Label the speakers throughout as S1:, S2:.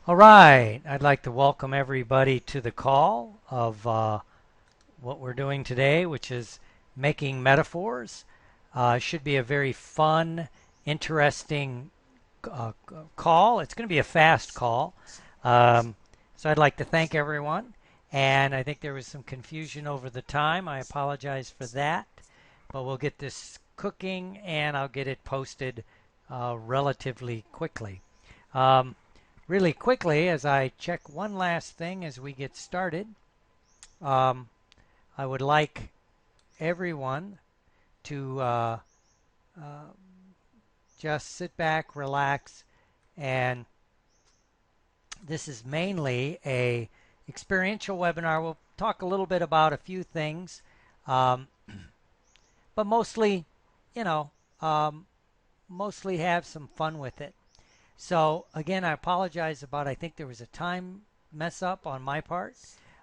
S1: All right, I'd like to welcome everybody to the call of what we're doing today, which is making metaphors. Should be a very fun, interesting call. It's going to be a fast call. Um, so I'd like to thank everyone. And I think there was some confusion over the time. I apologize for that. But we'll get this cooking and I'll get it posted relatively quickly. Um, Really quickly, as I check one last thing as we get started, um, I would like everyone to uh, just sit back, relax, and this is mainly a experiential webinar. We'll talk a little bit about a few things, um, but mostly, you know, um, mostly have some fun with it. So again, I apologize about, I think there was a time mess up on my part.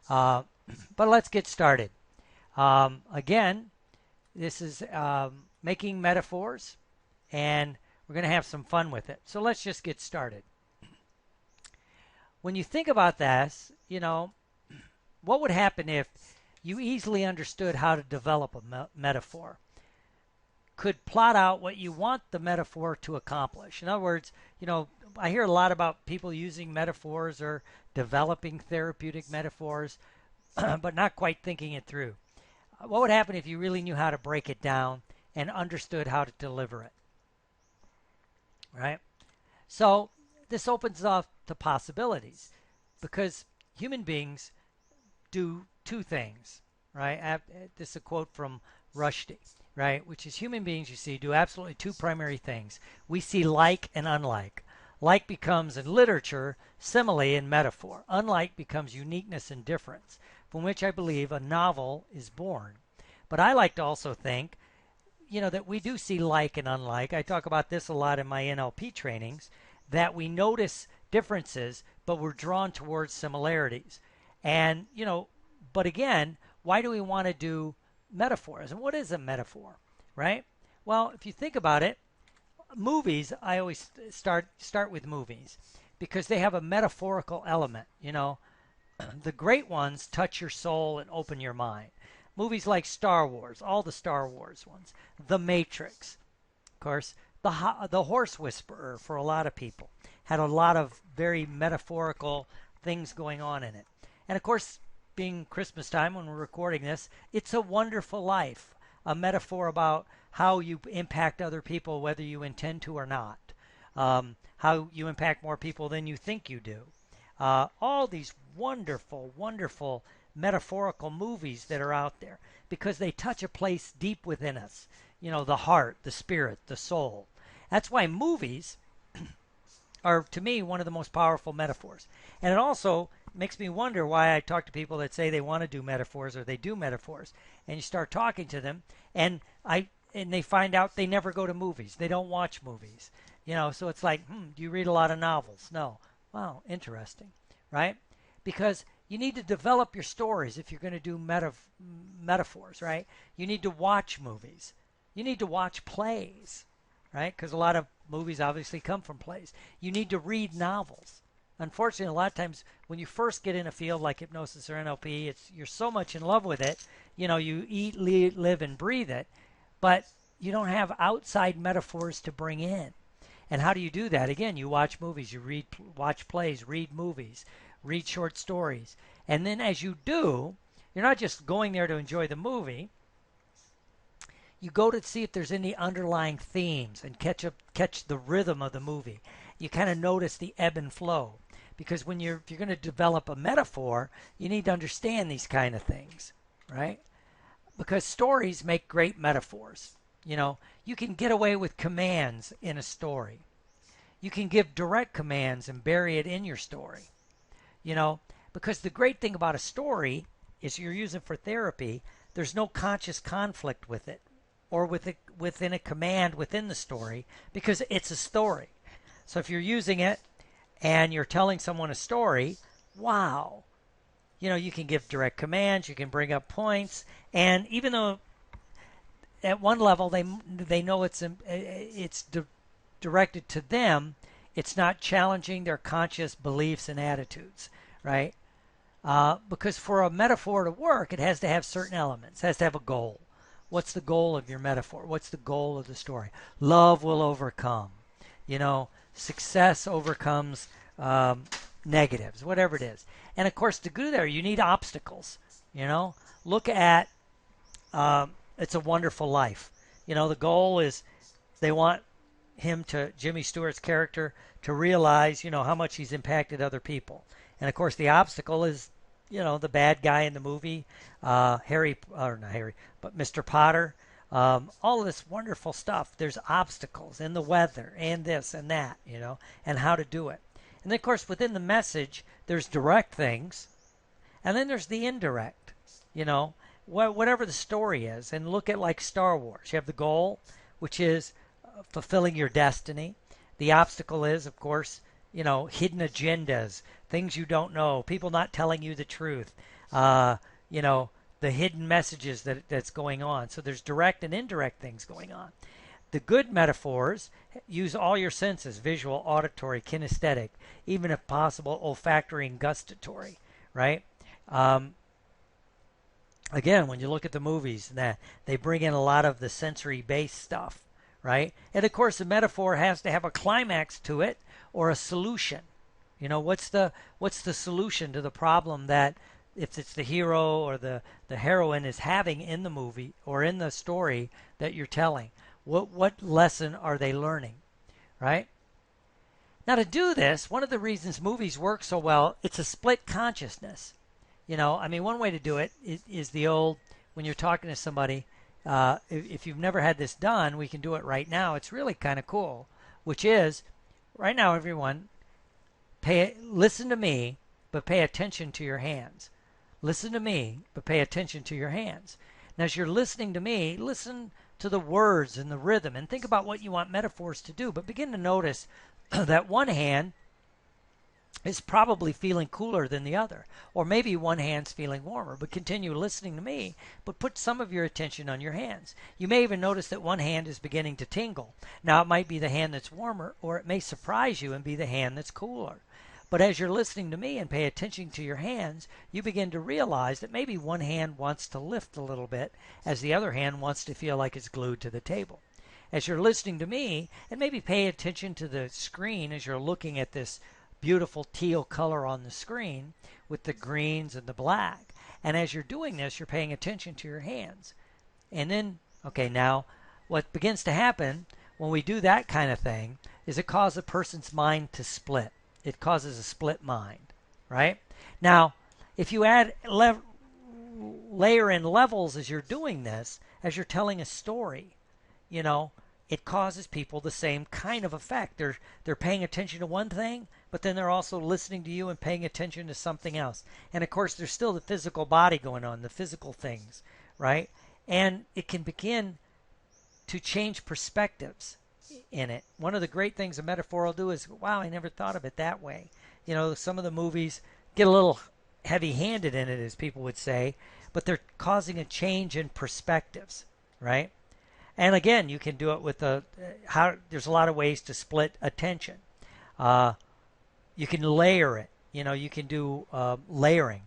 S1: Uh, but let's get started. Again, this is making metaphors, and we're going to have some fun with it. So let's just get started. When you think about this, what would happen if you easily understood how to develop a metaphor? Could plot out what you want the metaphor to accomplish. In other words, I hear a lot about people using metaphors or developing therapeutic metaphors, but not quite thinking it through. What would happen if you really knew how to break it down and understood how to deliver it? Right? So this opens up the possibilities because human beings do two things, right? This is a quote from Rushdie, right? Which is human beings, you see, do absolutely two primary things. We see like and unlike. Like becomes in literature simile and metaphor. Unlike becomes uniqueness and difference, from which I believe a novel is born. But I like to also think, that we do see like and unlike. I talk about this a lot in my NLP trainings, that we notice differences, but we're drawn towards similarities. And, but again, why do we want to do metaphors? And what is a metaphor, right? Well, if you think about it, movies, I always start with movies because they have a metaphorical element. The great ones touch your soul and open your mind. Movies like Star Wars, all the Star Wars ones, The Matrix, of course, the Horse Whisperer for a lot of people had a lot of very metaphorical things going on in it. And of course, being Christmas time when we're recording this, It's a Wonderful Life, a metaphor about how you impact other people, whether you intend to or not, how you impact more people than you think you do. All these wonderful, wonderful metaphorical movies that are out there because they touch a place deep within us, the heart, the spirit, the soul. That's why movies are, to me, one of the most powerful metaphors. And it also makes me wonder why I talk to people that say they want to do metaphors or they do metaphors. And you start talking to them, and they find out they never go to movies. They don't watch movies. So it's like, do you read a lot of novels? No. Wow, interesting, right? Because you need to develop your stories if you're going to do metaphors, right? You need to watch movies. You need to watch plays, right? Because a lot of movies obviously come from plays. You need to read novels. Unfortunately, a lot of times when you first get in a field like hypnosis or NLP, you're so much in love with it. You eat, live, and breathe it, but you don't have outside metaphors to bring in. And how do you do that? Again, you watch movies, watch plays, read movies, read short stories. And then as you do, you're not just going there to enjoy the movie. You go to see if there's any underlying themes and catch the rhythm of the movie. You kind of notice the ebb and flow. Because if you're going to develop a metaphor, you need to understand these kind of things, right? Because stories make great metaphors. You can get away with commands in a story. You can give direct commands and bury it in your story. Because the great thing about a story is you're using for therapy, there's no conscious conflict with it or within a command within the story because it's a story. So if you're using it and you're telling someone a story, wow, you can give direct commands, you can bring up points, and even though at one level they know it's directed to them, It's not challenging their conscious beliefs and attitudes, right? Because for a metaphor to work, it has to have certain elements. It has to have a goal. What's the goal of your metaphor? What's the goal of the story? Love will overcome. You know, success overcomes negatives, whatever it is. And of course, to do there, you need obstacles. You know, look at It's a Wonderful Life. You know, the goal is they want Jimmy Stewart's character, to realize, how much he's impacted other people. And of course, the obstacle is, the bad guy in the movie, Harry, or not Harry, but Mr. Potter. All of this wonderful stuff. There's obstacles in the weather and this and that, and how to do it. And then, of course, within the message, there's direct things, and then there's the indirect, whatever the story is. And look at like Star Wars. You have the goal, which is fulfilling your destiny. The obstacle is, of course, hidden agendas, things you don't know, people not telling you the truth, the hidden messages that's going on. So there's direct and indirect things going on. The good metaphors use all your senses: visual, auditory, kinesthetic, even if possible, olfactory and gustatory, right? Again, when you look at the movies, that they bring in a lot of the sensory-based stuff, right? And of course, the metaphor has to have a climax to it or a solution. What's the solution to the problem that, if it's the hero or the heroine, is having in the movie or in the story that you're telling? What lesson are they learning, right? Now, to do this, one of the reasons movies work so well, it's a split consciousness. One way to do it is the old, when you're talking to somebody, if you've never had this done, we can do it right now. It's really kind of cool, which is, right now, everyone, listen to me, but pay attention to your hands. Listen to me, but pay attention to your hands. Now, as you're listening to me, listen to the words and the rhythm, and think about what you want metaphors to do. But begin to notice that one hand is probably feeling cooler than the other. Or maybe one hand's feeling warmer. But continue listening to me, but put some of your attention on your hands. You may even notice that one hand is beginning to tingle. Now, it might be the hand that's warmer, or it may surprise you and be the hand that's cooler. But as you're listening to me and pay attention to your hands, you begin to realize that maybe one hand wants to lift a little bit, as the other hand wants to feel like it's glued to the table. As you're listening to me, and maybe pay attention to the screen as you're looking at this beautiful teal color on the screen with the greens and the black. And as you're doing this, you're paying attention to your hands. And then, now what begins to happen when we do that kind of thing is it causes a person's mind to split. It causes a split mind, right? Now, if you add layer in levels as you're doing this, as you're telling a story, it causes people the same kind of effect. They're paying attention to one thing, but then they're also listening to you and paying attention to something else. And of course, there's still the physical body going on, the physical things, right? And it can begin to change perspectives in it. One of the great things a metaphor will do is, wow, I never thought of it that way. Some of the movies get a little heavy-handed in it, as people would say, but they're causing a change in perspectives, right? And again, you can do it with there's a lot of ways to split attention. You can layer it. You can do layering.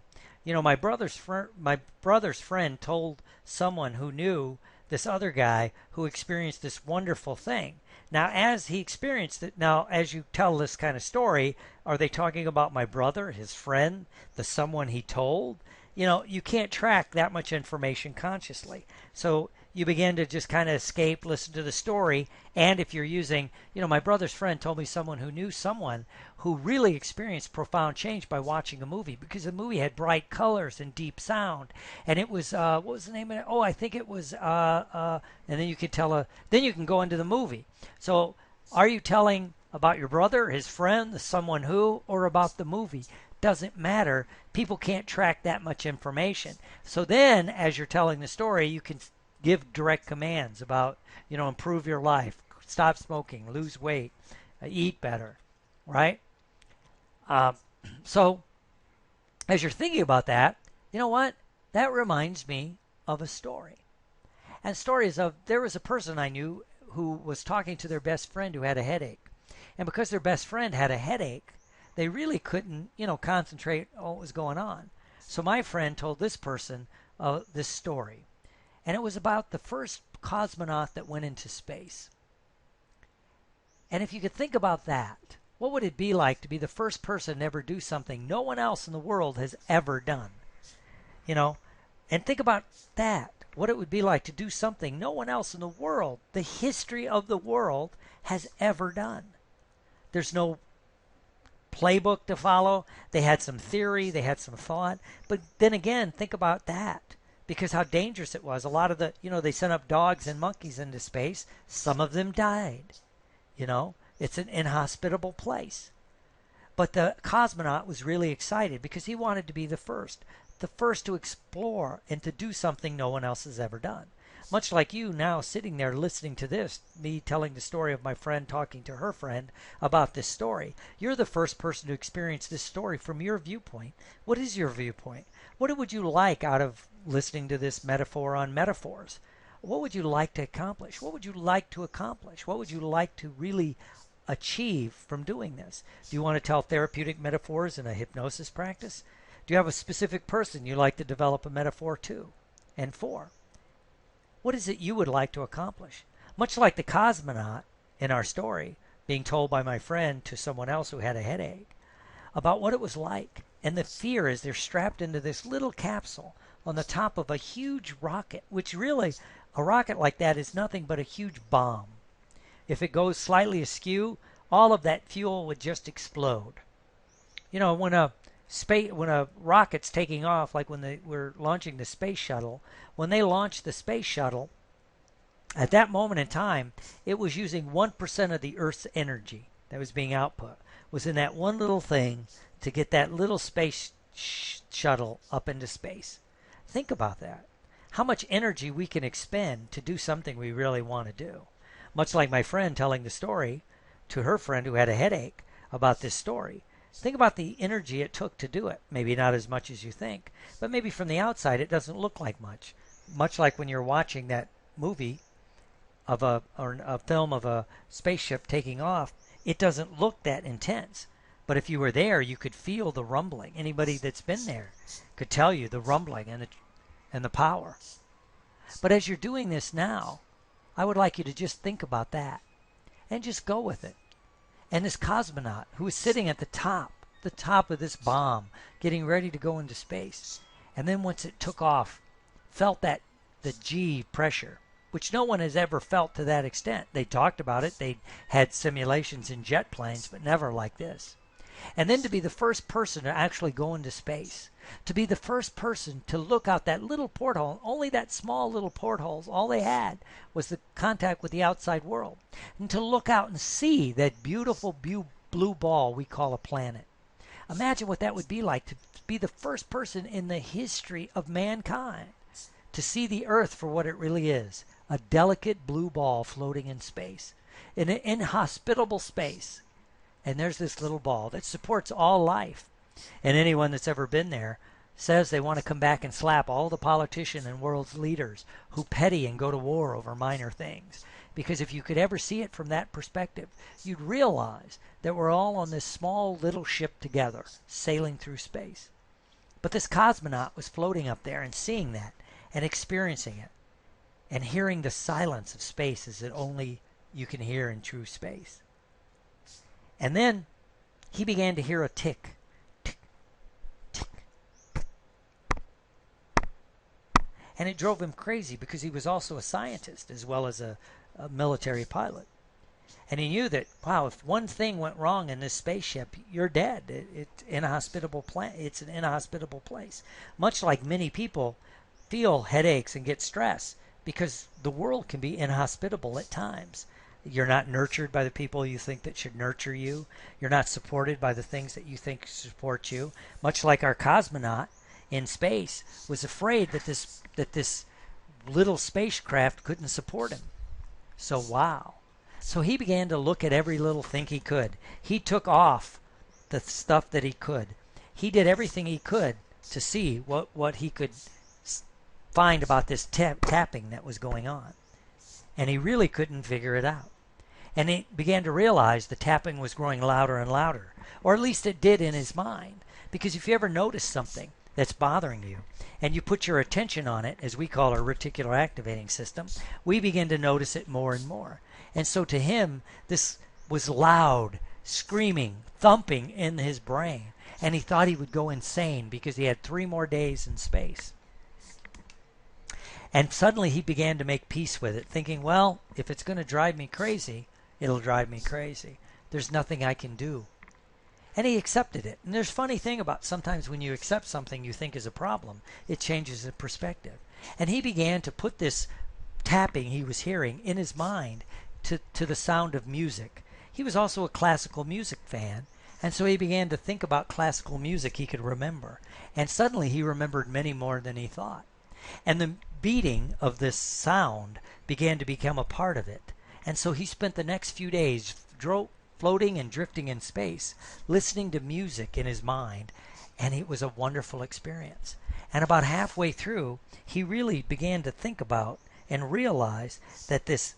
S1: My brother's friend told someone who knew this other guy who experienced this wonderful thing. Now, as he experienced it, as you tell this kind of story, are they talking about my brother, his friend, the someone he told? You can't track that much information consciously. So you begin to just kind of escape, listen to the story. And if you're using, my brother's friend told me someone who knew someone who really experienced profound change by watching a movie, because the movie had bright colors and deep sound. And it was, what was the name of it? Oh, I think it was, and then you can then you can go into the movie. So are you telling about your brother, his friend, the someone who, or about the movie? Doesn't matter. People can't track that much information. So then, as you're telling the story, you can give direct commands about, improve your life, stop smoking, lose weight, eat better, right? So as you're thinking about that, you know what? That reminds me of a story. And stories of, there was a person I knew who was talking to their best friend who had a headache. And because their best friend had a headache, they really couldn't, concentrate on what was going on. So my friend told this person this story. And it was about the first cosmonaut that went into space. And if you could think about that, what would it be like to be the first person to ever do something no one else in the world has ever done? And think about that. What it would be like to do something no one else in the world, the history of the world, has ever done. There's no playbook to follow. They had some theory, they had some thought. But then again, think about that. Because how dangerous it was. A lot of they sent up dogs and monkeys into space. Some of them died. It's an inhospitable place. But the cosmonaut was really excited because he wanted to be the first to explore and to do something no one else has ever done. Much like you now sitting there listening to this, me telling the story of my friend talking to her friend about this story. You're the first person to experience this story from your viewpoint. What is your viewpoint? What would you like out of listening to this metaphor on metaphors? What would you like to accomplish? What would you like to accomplish? What would you like to really achieve from doing this? Do you want to tell therapeutic metaphors in a hypnosis practice? Do you have a specific person you like to develop a metaphor to and for? What is it you would like to accomplish? Much like the cosmonaut in our story being told by my friend to someone else who had a headache about what it was like. And the fear is they're strapped into this little capsule on the top of a huge rocket, which really, a rocket like that is nothing but a huge bomb. If it goes slightly askew, all of that fuel would just explode. When a rocket's taking off, like when they were launching the space shuttle, when they launched the space shuttle, at that moment in time, it was using 1% of the Earth's energy that was being output, was in that one little thing to get that little space shuttle up into space. Think about that. How much energy we can expend to do something we really want to do. Much like my friend telling the story to her friend who had a headache about this story. Think about the energy it took to do it. Maybe not as much as you think, but maybe from the outside it doesn't look like much. Much like when you're watching that movie or a film of a spaceship taking off, it doesn't look that intense. But if you were there, you could feel the rumbling. Anybody that's been there could tell you the rumbling and the power. But as you're doing this now, I would like you to just think about that and just go with it. And this cosmonaut who was sitting at the top of this bomb, getting ready to go into space, and then once it took off, felt the G pressure, which no one has ever felt to that extent. They talked about it. They had simulations in jet planes, but never like this. And then to be the first person to actually go into space, to be the first person to look out that little porthole, only that small little porthole, all they had was the contact with the outside world, and to look out and see that beautiful blue ball we call a planet. Imagine what that would be like, to be the first person in the history of mankind to see the Earth for what it really is, a delicate blue ball floating in space, in an inhospitable space. And there's this little ball that supports all life. And anyone that's ever been there says they want to come back and slap all the politicians and world's leaders who petty and go to war over minor things. Because if you could ever see it from that perspective, you'd realize that we're all on this small little ship together, sailing through space. But this cosmonaut was floating up there and seeing that and experiencing it and hearing the silence of space as it only you can hear in true space. And then he began to hear a tick, tick, tick. And it drove him crazy because he was also a scientist as well as a military pilot. And he knew that, wow, if one thing went wrong in this spaceship, you're dead. It's an inhospitable place. Much like many people feel headaches and get stressed because the world can be inhospitable at times. You're not nurtured by the people you think that should nurture you. You're not supported by the things that you think support you. Much like our cosmonaut in space was afraid that this little spacecraft couldn't support him. So wow. So he began to look at every little thing he could. He took off the stuff that he could. He did everything he could to see what he could find about this tapping that was going on. And he really couldn't figure it out. And he began to realize the tapping was growing louder and louder, or at least it did in his mind. Because if you ever notice something that's bothering you and you put your attention on it, as we call our reticular activating system, we begin to notice it more and more. And so to him, this was loud, screaming, thumping in his brain. And he thought he would go insane because he had 3 more days in space. And suddenly he began to make peace with it, thinking, well, if it's going to drive me crazy, it'll drive me crazy. There's nothing I can do. And he accepted it. And there's a funny thing about sometimes when you accept something you think is a problem, it changes the perspective. And he began to put this tapping he was hearing in his mind to the sound of music. He was also a classical music fan, and so he began to think about classical music he could remember. And suddenly he remembered many more than he thought. And the beating of this sound began to become a part of it. And so he spent the next few days floating and drifting in space, listening to music in his mind, and it was a wonderful experience. And about halfway through, he really began to think about and realize that this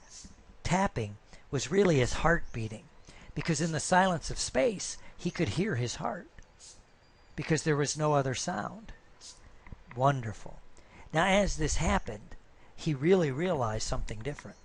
S1: tapping was really his heart beating, because in the silence of space, he could hear his heart, because there was no other sound. Wonderful. Now, as this happened, he really realized something different.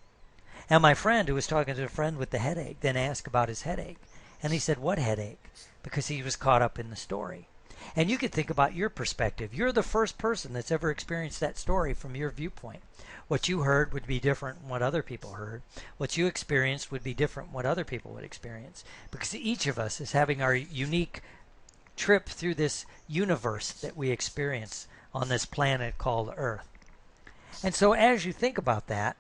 S1: And my friend, who was talking to a friend with the headache, then asked about his headache. And he said, what headache? Because he was caught up in the story. And you could think about your perspective. You're the first person that's ever experienced that story from your viewpoint. What you heard would be different from what other people heard. What you experienced would be different from what other people would experience. Because each of us is having our unique trip through this universe that we experience on this planet called Earth. And so as you think about that,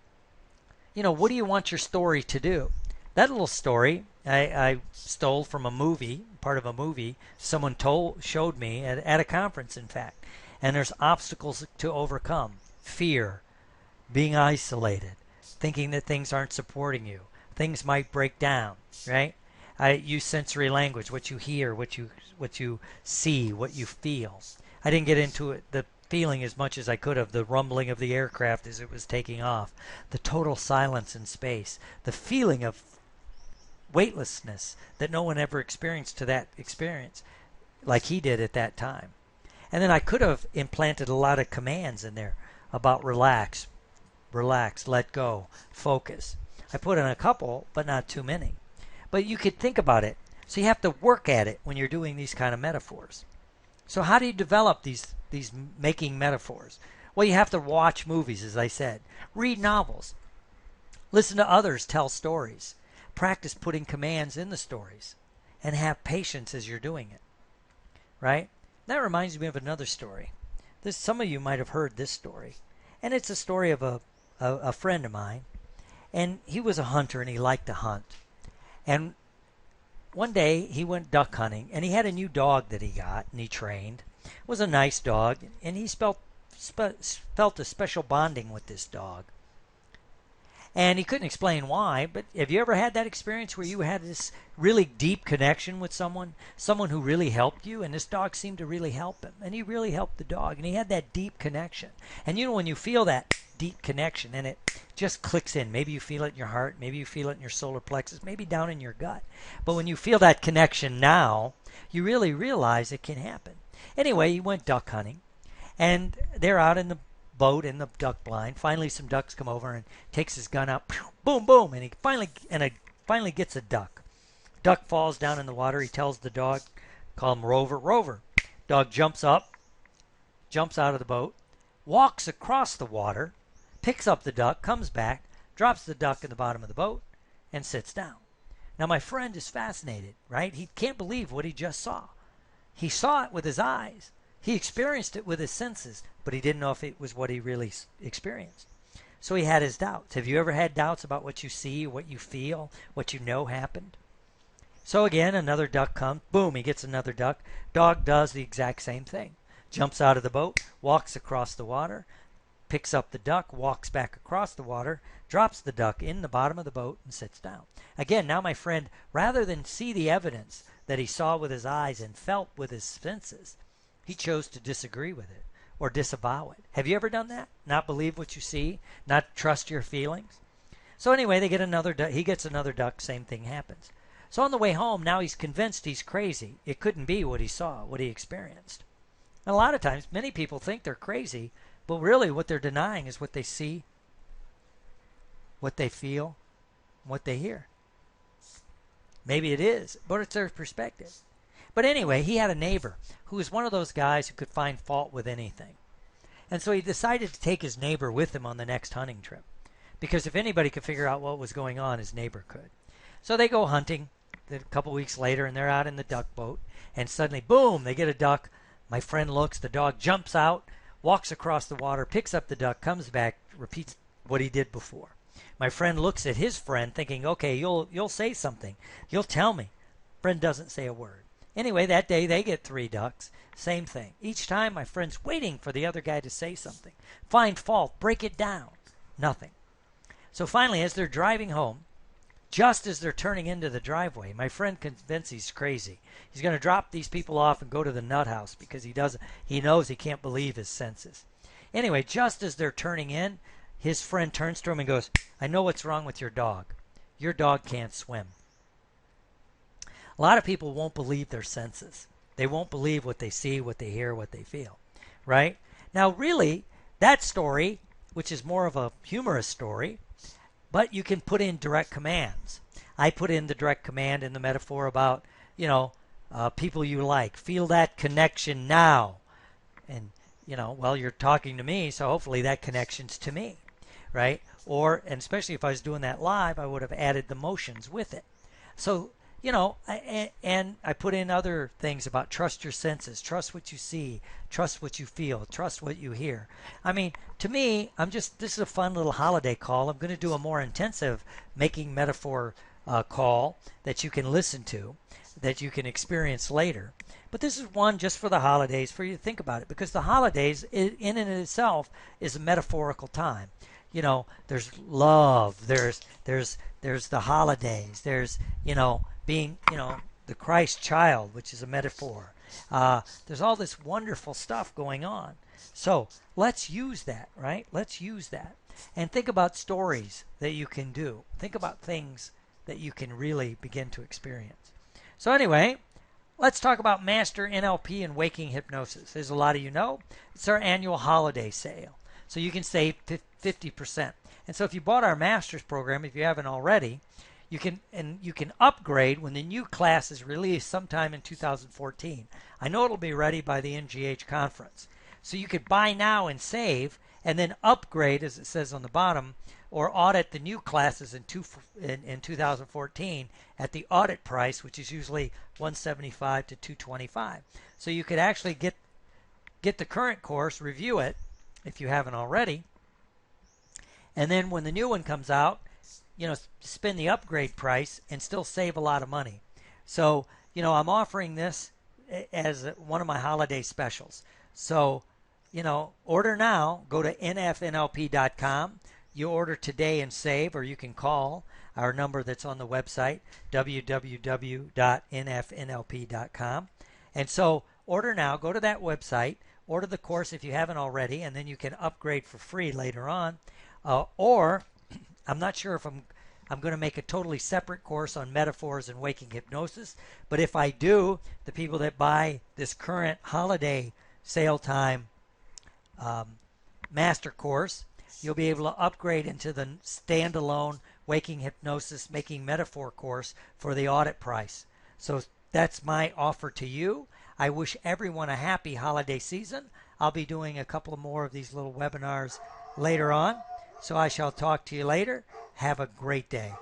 S1: what do you want your story to do? That little story I stole from a movie, part of a movie someone showed me at a conference, in fact. And there's obstacles to overcome. Fear, being isolated, thinking that things aren't supporting you. Things might break down, right? I use sensory language, what you hear, what you see, what you feel. I didn't get into it, the feeling as much as I could have, the rumbling of the aircraft as it was taking off, the total silence in space, the feeling of weightlessness that no one ever experienced to that experience like he did at that time. And then I could have implanted a lot of commands in there about relax, let go, focus. I put in a couple, but not too many. But you could think about it. So you have to work at it when you're doing these kind of metaphors. So how do you develop these making metaphors? Well, you have to watch movies, as I said. Read novels. Listen to others tell stories. Practice putting commands in the stories. And have patience as you're doing it. Right? That reminds me of another story. Some of you might have heard this story. And it's a story of a friend of mine. And he was a hunter and he liked to hunt. And one day he went duck hunting and he had a new dog that he got and he trained. It was a nice dog and he felt a special bonding with this dog. And he couldn't explain why, but have you ever had that experience where you had this really deep connection with someone who really helped you, and this dog seemed to really help him, and he really helped the dog, and he had that deep connection. And when you feel that deep connection and it just clicks in, maybe you feel it in your heart, maybe you feel it in your solar plexus, maybe down in your gut. But when you feel that connection now, you really realize it can happen. Anyway, he went duck hunting, and they're out in the boat in the duck blind. Finally, some ducks come over and takes his gun out. Boom, boom, and he finally gets a duck. Duck falls down in the water. He tells the dog, call him Rover, Rover. Dog jumps up, jumps out of the boat, walks across the water, picks up the duck, comes back, drops the duck in the bottom of the boat, and sits down. Now, my friend is fascinated, right? He can't believe what he just saw. He saw it with his eyes. He experienced it with his senses, but he didn't know if it was what he really experienced. So he had his doubts. Have you ever had doubts about what you see, what you feel, what you know happened? So again, another duck comes. Boom, he gets another duck. Dog does the exact same thing. Jumps out of the boat, walks across the water, picks up the duck, walks back across the water, drops the duck in the bottom of the boat, and sits down. Again, now my friend, rather than see the evidence that he saw with his eyes and felt with his senses, he chose to disagree with it or disavow it. Have you ever done that? Not believe what you see? Not trust your feelings? So anyway, they get another duck. He gets another duck. Same thing happens. So on the way home, now he's convinced he's crazy. It couldn't be what he saw, what he experienced. And a lot of times, many people think they're crazy, but really what they're denying is what they see, what they feel, what they hear. Maybe it is, but it's their perspective. But anyway, he had a neighbor who was one of those guys who could find fault with anything. And so he decided to take his neighbor with him on the next hunting trip. Because if anybody could figure out what was going on, his neighbor could. So they go hunting a couple weeks later, and they're out in the duck boat. And suddenly, boom, they get a duck. My friend looks, the dog jumps out, walks across the water, picks up the duck, comes back, repeats what he did before. My friend looks at his friend thinking, okay, you'll say something. You'll tell me. Friend doesn't say a word. Anyway, that day they get 3 ducks. Same thing. Each time my friend's waiting for the other guy to say something. Find fault. Break it down. Nothing. So finally, as they're driving home, just as they're turning into the driveway, my friend convinced he's crazy. He's going to drop these people off and go to the nut house because he knows he can't believe his senses. Anyway, just as they're turning in, his friend turns to him and goes, I know what's wrong with your dog. Your dog can't swim. A lot of people won't believe their senses. They won't believe what they see, what they hear, what they feel. Right? Now, really, that story, which is more of a humorous story, but you can put in direct commands. I put in the direct command in the metaphor about, people you like. Feel that connection now. And, well, you're talking to me, so hopefully that connection's to me. Right? And especially if I was doing that live, I would have added the motions with it. So, and I put in other things about trust your senses, trust what you see, trust what you feel, trust what you hear. I mean, to me, this is a fun little holiday call. I'm going to do a more intensive making metaphor call that you can listen to, that you can experience later. But this is one just for the holidays, for you to think about it, because the holidays in and of itself is a metaphorical time. There's love, there's the holidays, there's, being, the Christ child, which is a metaphor. There's all this wonderful stuff going on. So let's use that, right? Let's use that. And think about stories that you can do. Think about things that you can really begin to experience. So anyway, let's talk about Master NLP and Waking Hypnosis. As a lot of you know, it's our annual holiday sale. So you can save 50%. And so if you bought our Master's program, if you haven't already, you can upgrade when the new class is released sometime in 2014. I know it'll be ready by the NGH conference. So you could buy now and save, and then upgrade, as it says on the bottom, or audit the new classes in 2014 at the audit price, which is usually $175 to $225. So you could actually get the current course, review it if you haven't already, and then when the new one comes out, spend the upgrade price and still save a lot of money. So, I'm offering this as one of my holiday specials. So, order now. Go to nfnlp.com. You order today and save, or you can call our number that's on the website, www.nfnlp.com. And so, order now. Go to that website. Order the course if you haven't already, and then you can upgrade for free later on. Or I'm not sure if I'm going to make a totally separate course on metaphors and waking hypnosis. But if I do, the people that buy this current holiday sale time master course, you'll be able to upgrade into the standalone waking hypnosis making metaphor course for the audit price. So that's my offer to you. I wish everyone a happy holiday season. I'll be doing a couple more of these little webinars later on. So I shall talk to you later. Have a great day.